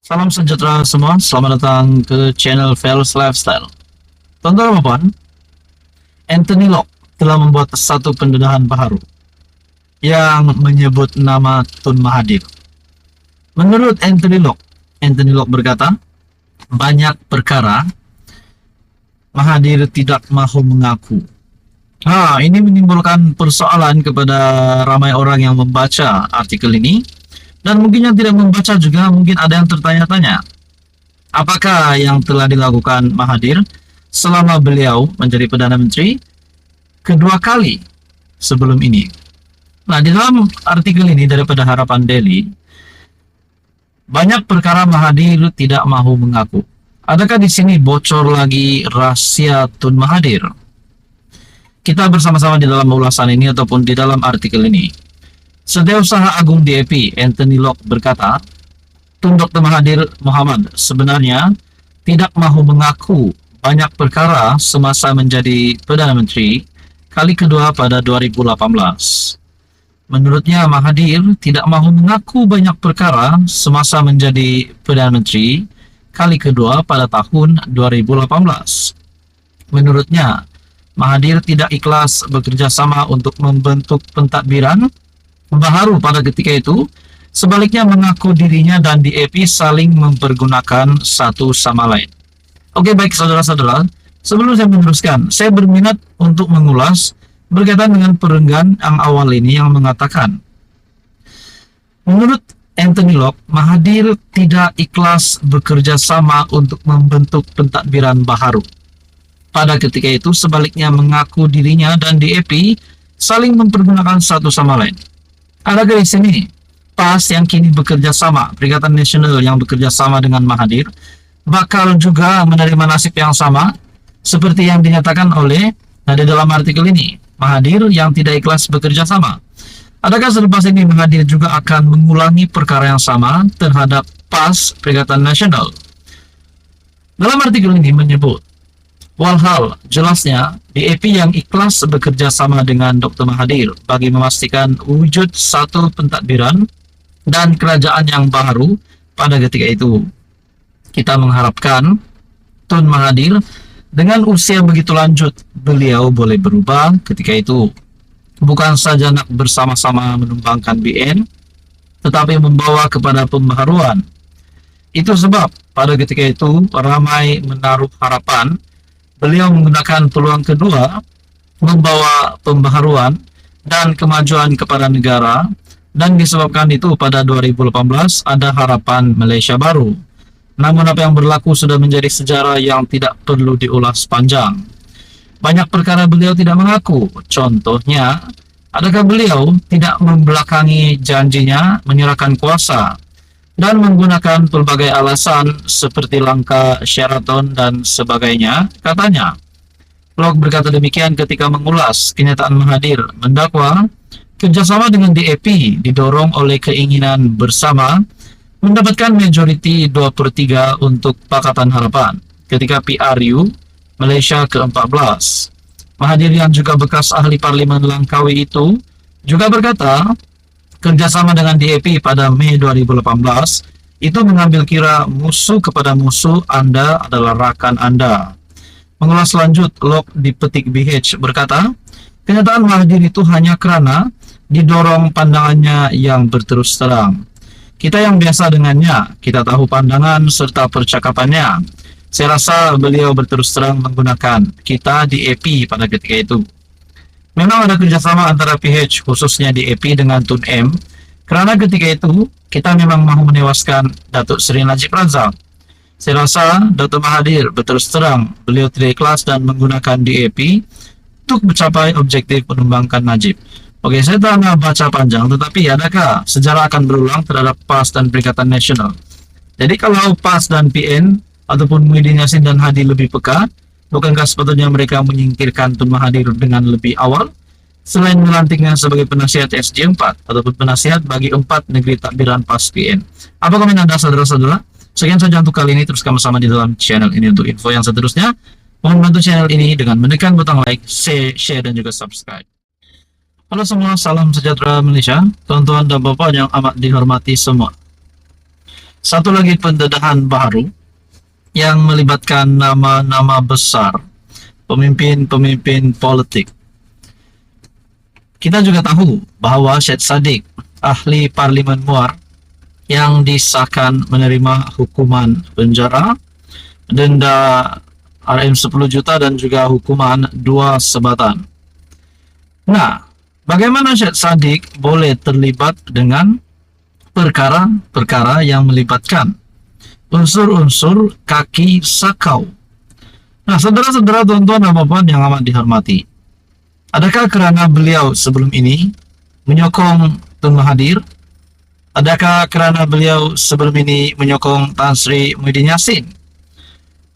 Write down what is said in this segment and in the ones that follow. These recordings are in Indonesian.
Salam sejahtera semua, selamat datang ke channel Fels Lifestyle. Tuan-tuan, Anthony Locke telah membuat satu pendedahan baru yang menyebut nama Tun Mahathir. Menurut Anthony Locke berkata, banyak perkara Mahathir tidak mahu mengaku. Ini menimbulkan persoalan kepada ramai orang yang membaca artikel ini. Dan mungkin yang tidak membaca juga mungkin ada yang tertanya-tanya, apakah yang telah dilakukan Mahathir selama beliau menjadi Perdana Menteri kedua kali sebelum ini. Nah, di dalam artikel ini daripada Harapan Daily, banyak perkara Mahathir tidak mahu mengaku. Adakah di sini bocor lagi rahasia Tun Mahathir? Kita bersama-sama di dalam ulasan ini ataupun di dalam artikel ini. Setiausaha Agung DAP Anthony Locke berkata, Tun Dr. Mahathir Mohamad sebenarnya tidak mahu mengaku banyak perkara semasa menjadi Perdana Menteri kali kedua pada 2018. Menurutnya, Mahathir tidak mahu mengaku banyak perkara semasa menjadi Perdana Menteri kali kedua pada tahun 2018. Menurutnya, Mahathir tidak ikhlas bekerja sama untuk membentuk pentadbiran baru pada ketika itu, sebaliknya mengaku dirinya dan DAP saling mempergunakan satu sama lain. Oke, baik saudara-saudara, sebelum saya meneruskan, saya berminat untuk mengulas berkaitan dengan perenggan yang awal ini yang mengatakan, menurut Anthony Locke, Mahathir tidak ikhlas bekerja sama untuk membentuk pentadbiran baru. Pada ketika itu, sebaliknya mengaku dirinya dan DAP saling mempergunakan satu sama lain. Adakah di sini PAS yang kini bekerja sama, Perikatan Nasional yang bekerja sama dengan Mahathir, bakal juga menerima nasib yang sama seperti yang dinyatakan oleh di dalam artikel ini, Mahathir yang tidak ikhlas bekerja sama? Adakah selepas ini Mahathir juga akan mengulangi perkara yang sama terhadap PAS, Perikatan Nasional? Dalam artikel ini menyebut, walhal jelasnya DAP yang ikhlas bekerja sama dengan Dr. Mahathir bagi memastikan wujud satu pentadbiran dan kerajaan yang baru pada ketika itu. Kita mengharapkan Tun Mahathir dengan usia begitu lanjut, beliau boleh berubah ketika itu. Bukan saja nak bersama-sama menumbangkan BN, tetapi membawa kepada pembaharuan. Itu sebab pada ketika itu ramai menaruh harapan beliau menggunakan peluang kedua membawa pembaharuan dan kemajuan kepada negara, dan disebabkan itu pada 2018 ada harapan Malaysia baru. Namun apa yang berlaku sudah menjadi sejarah yang tidak perlu diulas panjang. Banyak perkara beliau tidak mengaku. Contohnya, adakah beliau tidak membelakangi janjinya menyerahkan kuasa dan menggunakan pelbagai alasan seperti langkah Sheraton dan sebagainya, katanya. Locke berkata demikian ketika mengulas kenyataan Mahathir mendakwa kerjasama dengan DAP didorong oleh keinginan bersama mendapatkan majoriti 2/3 untuk Pakatan Harapan ketika PRU Malaysia ke-14. Mahathir yang juga bekas ahli parlimen Langkawi itu juga berkata, kerjasama dengan DAP pada Mei 2018 itu mengambil kira musuh kepada musuh Anda adalah rakan Anda. Mengulas lanjut, Locke di Petik BH berkata, kenyataan Mahathir itu hanya kerana didorong pandangannya yang berterus terang. Kita yang biasa dengannya, kita tahu pandangan serta percakapannya. Saya rasa beliau berterus terang menggunakan kita DAP pada ketika itu. Memang ada kerjasama antara PH khususnya DAP dengan Tun M, kerana ketika itu kita memang mahu menewaskan Datuk Seri Najib Razak. Saya rasa Dr. Mahathir berterus terang beliau tidak ikhlas dan menggunakan DAP untuk mencapai objektif menumbangkan Najib. Oke, saya tak nak baca panjang, tetapi adakah sejarah akan berulang terhadap PAS dan Perikatan Nasional? Jadi kalau PAS dan PN ataupun Muhyiddin Yassin dan Hadi lebih peka, bukankah sepatutnya mereka menyingkirkan Tun Mahathir dengan lebih awal? Selain melantiknya sebagai penasihat SG4 ataupun penasihat bagi 4 negeri takbiran PAS PN. Apa komen Anda saudara-saudara? Sekian saja untuk kali ini, terus sama-sama di dalam channel ini untuk info yang seterusnya. Mohon bantu channel ini dengan menekan butang like, share, dan juga subscribe. Halo semua, salam sejahtera Malaysia, tuan-tuan dan bapak yang amat dihormati semua. Satu lagi pendedahan baru yang melibatkan nama-nama besar, pemimpin-pemimpin politik. Kita juga tahu bahwa Syed Saddiq, ahli Parlimen Muar, yang disahkan menerima hukuman penjara, denda RM 10 juta dan juga hukuman 2 sebatan. Nah, bagaimana Syed Saddiq boleh terlibat dengan perkara-perkara yang melibatkan unsur-unsur kaki sakau? Nah, saudara-saudara, tuan-tuan dan puan yang amat dihormati, adakah kerana beliau sebelum ini menyokong Tun Mahathir? Adakah kerana beliau sebelum ini menyokong Tan Sri Muhyiddin Yassin?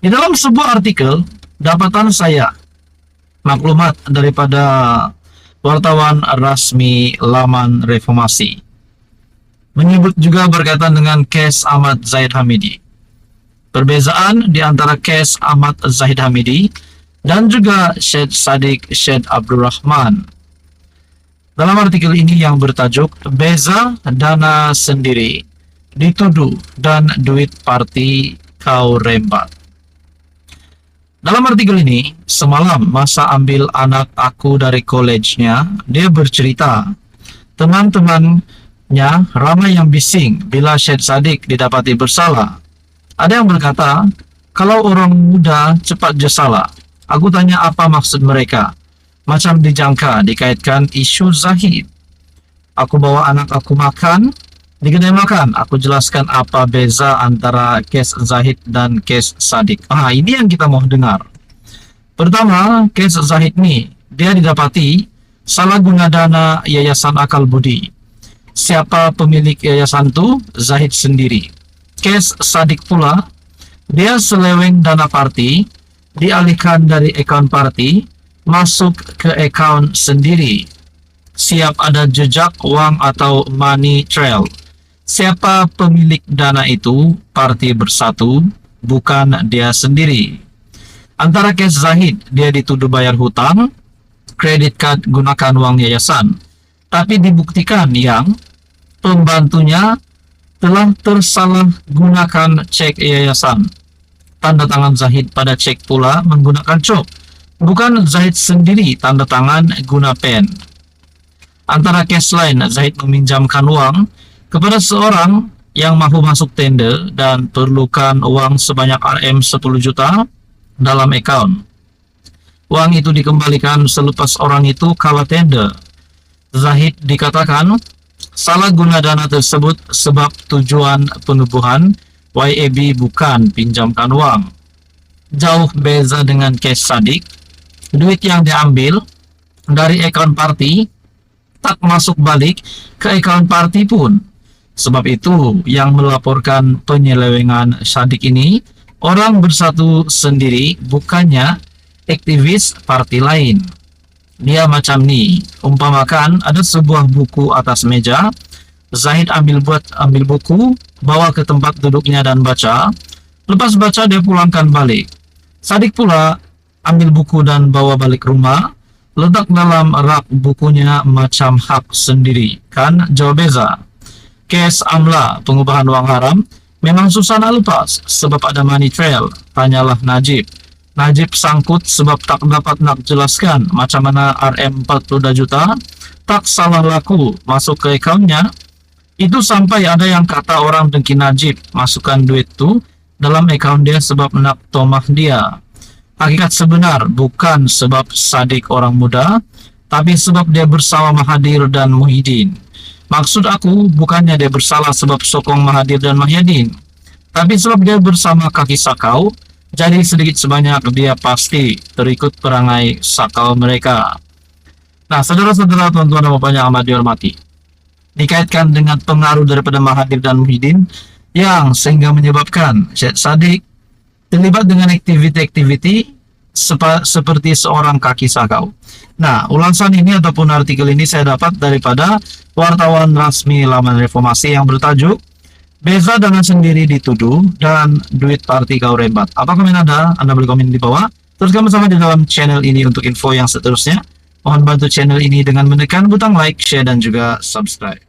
Di dalam sebuah artikel dapatan saya maklumat daripada wartawan rasmi laman Reformasi, menyebut juga berkaitan dengan kes Ahmad Zahid Hamidi. Perbezaan di antara kes Ahmad Zahid Hamidi dan juga Syed Saddiq Syed Abdul Rahman. Dalam artikel ini yang bertajuk Beza Dana Sendiri Dituduh dan Duit Parti Kau Rembat. Dalam artikel ini, semalam masa ambil anak aku dari kolejnya, dia bercerita teman-temannya ramai yang bising bila Syed Saddiq didapati bersalah. Ada yang berkata, kalau orang muda cepat je salah. Aku tanya apa maksud mereka. Macam dijangka dikaitkan isu Zahid. Aku bawa anak aku makan di kedai makan. Aku jelaskan apa beza antara kes Zahid dan kes Saddiq. Ini yang kita mau dengar. Pertama, kes Zahid ni, dia didapati salah guna dana Yayasan Akal Budi. Siapa pemilik yayasan tu? Zahid sendiri. Kes Saddiq pula, dia seleweng dana parti, dialihkan dari akaun parti, masuk ke akaun sendiri. Siap ada jejak wang atau money trail. Siapa pemilik dana itu? Parti Bersatu, bukan dia sendiri. Antara kes Zahid, dia dituduh bayar hutang, kredit card gunakan wang yayasan. Tapi dibuktikan yang pembantunya telah tersalah gunakan cek yayasan. Tanda tangan Zahid pada cek pula menggunakan cok. Bukan Zahid sendiri tanda tangan guna pen. Antara kes lain, Zahid meminjamkan uang kepada seorang yang mahu masuk tender dan perlukan uang sebanyak RM 10 juta dalam akaun. Uang itu dikembalikan selepas orang itu kalah tender. Zahid dikatakan salah guna dana tersebut sebab tujuan penubuhan YAB bukan pinjamkan uang. Jauh beza dengan kes Saddiq. Duit yang diambil dari akaun parti tak masuk balik ke akaun parti pun. Sebab itu yang melaporkan penyelewengan Saddiq ini orang Bersatu sendiri, bukannya aktivis parti lain. Dia macam ni, umpamakan ada sebuah buku atas meja, Zahid ambil buku, bawa ke tempat duduknya dan baca. Lepas baca dia pulangkan balik. Saddiq pula ambil buku dan bawa balik rumah, letak dalam rak bukunya macam hak sendiri. Kan jauh beza. Kes Amla, pengubahan wang haram, memang susah nak lepas sebab ada money trail. Tanyalah Najib. Najib sangkut sebab tak dapat nak jelaskan macam mana RM 42 juta tak salah laku masuk ke akaunnya. Itu sampai ada yang kata orang dengki Najib masukkan duit tu dalam akaun dia sebab nak tomah dia. Hakikat sebenar bukan sebab Saddiq orang muda, tapi sebab dia bersama Mahathir dan Muhyiddin. Maksud aku bukannya dia bersalah sebab sokong Mahathir dan Muhyiddin, tapi sebab dia bersama kaki sakau, jadi sedikit sebanyak dia pasti terikut perangai sakau mereka. Nah, saudara-saudara, tuan-tuan dan puan yang amat dihormati, dikaitkan dengan pengaruh daripada Mahathir dan Muhyiddin yang sehingga menyebabkan Syed Saddiq terlibat dengan aktiviti-aktiviti seperti seorang kaki sakau. Nah, ulasan ini ataupun artikel ini saya dapat daripada wartawan rasmi laman Reformasi yang bertajuk Beza Dana Sendiri Dituduh dan Duit Parti Kau Rembat. Apa komen Anda? Anda boleh komen di bawah. Teruskan bersama di dalam channel ini untuk info yang seterusnya. Mohon bantu channel ini dengan menekan butang like, share, dan juga subscribe.